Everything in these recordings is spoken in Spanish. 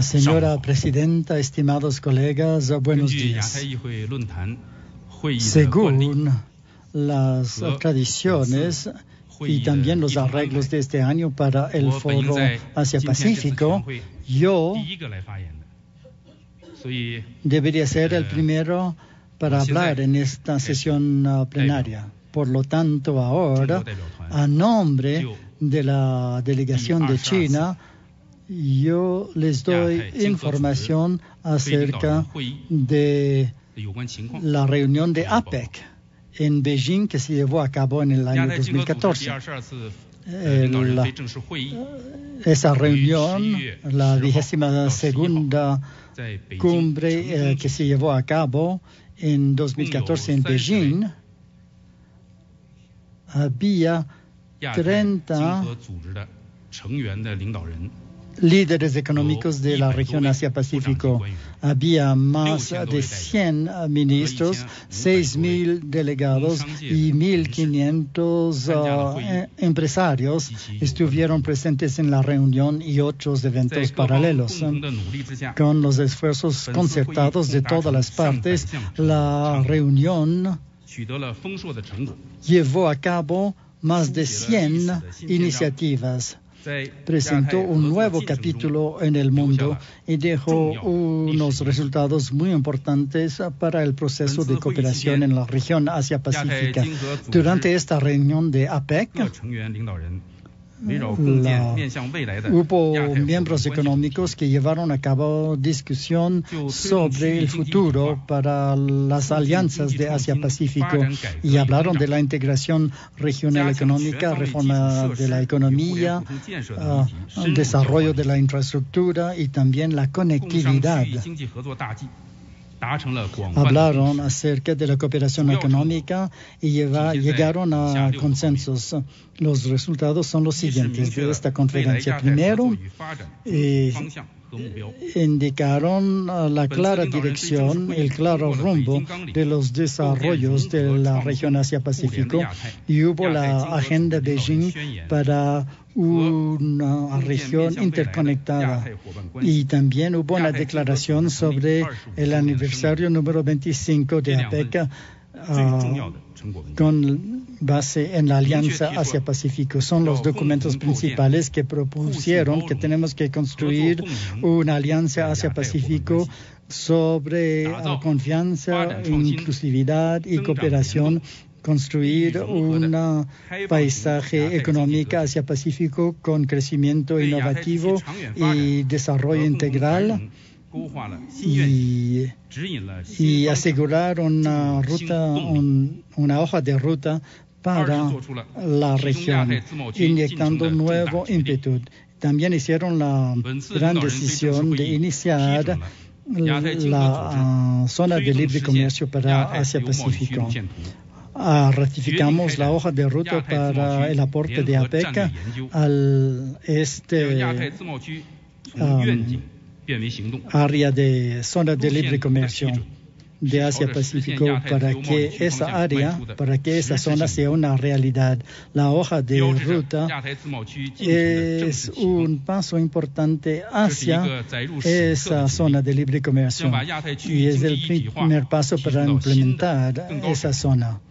Señora Presidenta, estimados colegas, buenos días. Según las tradiciones y también los arreglos de este año para el Foro Asia-Pacífico, yo debería ser el primero para hablar en esta sesión plenaria. Por lo tanto, ahora, a nombre de la delegación de China, yo les doy información acerca de la reunión de APEC en Beijing que se llevó a cabo en el año 2014. Esa reunión, la 22ª cumbre que se llevó a cabo en 2014 en Beijing, había 30 líderes económicos de la región Asia-Pacífico. Había más de 100 ministros, 6.000 delegados y 1.500 empresarios estuvieron presentes en la reunión y otros eventos paralelos. Con los esfuerzos concertados de todas las partes, la reunión llevó a cabo más de 100 iniciativas. Presentó un nuevo capítulo en el mundo y dejó unos resultados muy importantes para el proceso de cooperación en la región Asia-Pacífica. Durante esta reunión de APEC, hubo miembros económicos que llevaron a cabo discusión sobre el futuro para las alianzas de Asia-Pacífico y hablaron de la integración regional económica, reforma de la economía, desarrollo de la infraestructura y también la conectividad. Hablaron acerca de la cooperación económica y llegaron a consensos. Los resultados son los siguientes de esta conferencia. Primero, indicaron la clara dirección, el claro rumbo de los desarrollos de la región Asia-Pacífico y hubo la agenda de Beijing para una región interconectada y también hubo una declaración sobre el aniversario número 25 de APEC con base en la Alianza Asia-Pacífico. Son los documentos principales que propusieron que tenemos que construir una Alianza Asia-Pacífico sobre confianza, inclusividad y cooperación, construir un paisaje económico Asia-Pacífico con crecimiento innovativo y desarrollo integral y asegurar una hoja de ruta para la región, inyectando nuevo ímpetu. También hicieron la gran decisión de iniciar la zona de libre comercio para Asia-Pacífico. Ratificamos la hoja de ruta para el aporte de APEC al área de zona de libre comercio de Asia-Pacífico para que esa zona sea una realidad. La hoja de ruta es un paso importante hacia esa zona de libre comercio y es el primer paso para implementar esa zona.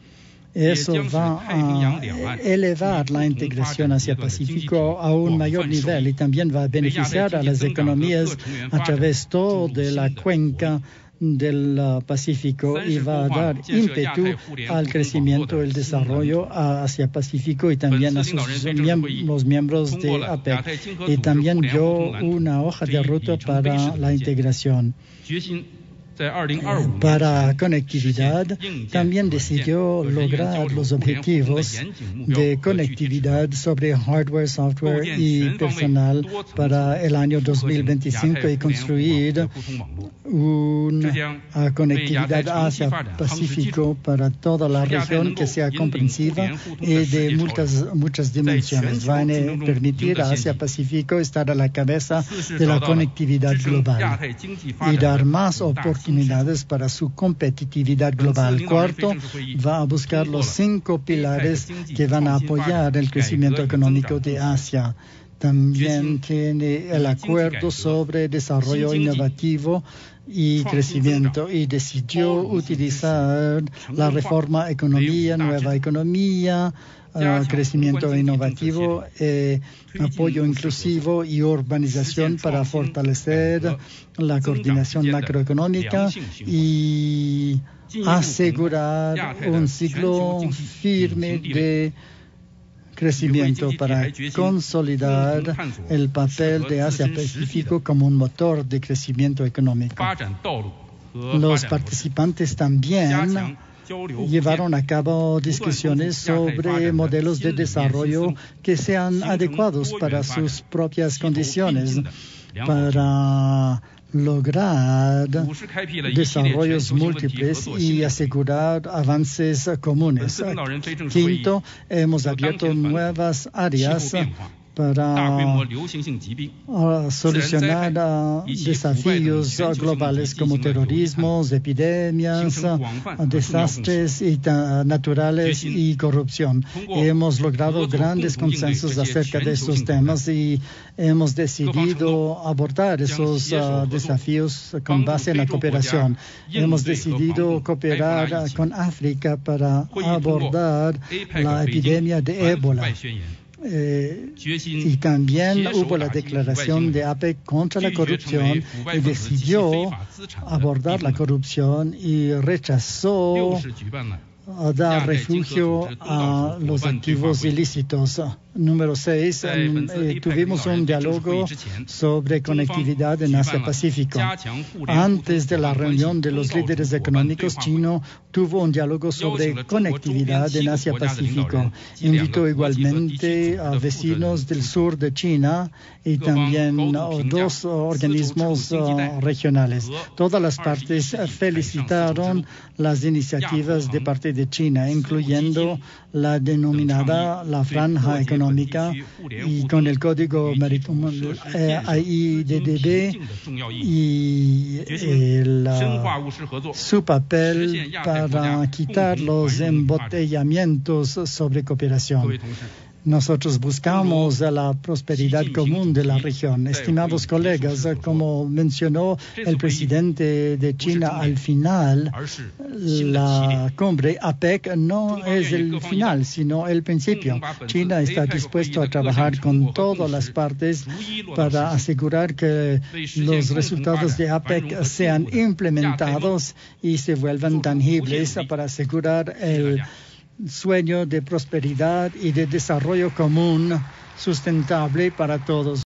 Eso va a elevar la integración Asia-Pacífico a un mayor nivel y también va a beneficiar a las economías a través de la cuenca del Pacífico y va a dar ímpetu al crecimiento, el desarrollo Asia-Pacífico y también a los miembros de APEC. Y también dio una hoja de ruta para la integración. Para conectividad, también decidió lograr los objetivos de conectividad sobre hardware, software y personal para el año 2025 y construir una conectividad Asia-Pacífico para toda la región que sea comprensiva y de muchas dimensiones. Van a permitir a Asia-Pacífico estar a la cabeza de la conectividad global y dar más oportunidades para su competitividad global. Cuarto, va a buscar los 5 pilares que van a apoyar el crecimiento económico de Asia. También tiene el acuerdo sobre desarrollo innovativo y crecimiento, y decidió utilizar la reforma economía, nueva economía, crecimiento innovativo, apoyo inclusivo y urbanización para fortalecer la coordinación macroeconómica y asegurar un ciclo firme de crecimiento para consolidar el papel de Asia-Pacífico como un motor de crecimiento económico. Los participantes también llevaron a cabo discusiones sobre modelos de desarrollo que sean adecuados para sus propias condiciones, para lograr desarrollos múltiples y asegurar avances comunes. Quinto, hemos abierto nuevas áreas para solucionar desafíos globales como terrorismo, epidemias, desastres naturales y corrupción. Hemos logrado grandes consensos acerca de estos temas y hemos decidido abordar esos desafíos con base en la cooperación. Hemos decidido cooperar con África para abordar la epidemia de ébola. Y también hubo la declaración de APEC contra la corrupción y decidió abordar la corrupción y rechazó dar refugio a los activos ilícitos. Número 6, tuvimos un diálogo sobre conectividad en Asia-Pacífico. Antes de la reunión de los líderes económicos, China tuvo un diálogo sobre conectividad en Asia-Pacífico. Invitó igualmente a vecinos del sur de China y también dos organismos regionales. Todas las partes felicitaron las iniciativas de parte de China, incluyendo la denominada la Franja Económica, y con el Código Marítimo AIDDB y su papel para quitar los embotellamientos sobre cooperación. Nosotros buscamos la prosperidad común de la región. Estimados colegas, como mencionó el presidente de China al final, la cumbre APEC no es el final, sino el principio. China está dispuesto a trabajar con todas las partes para asegurar que los resultados de APEC sean implementados y se vuelvan tangibles para asegurar el sueño de prosperidad y de desarrollo común sustentable para todos.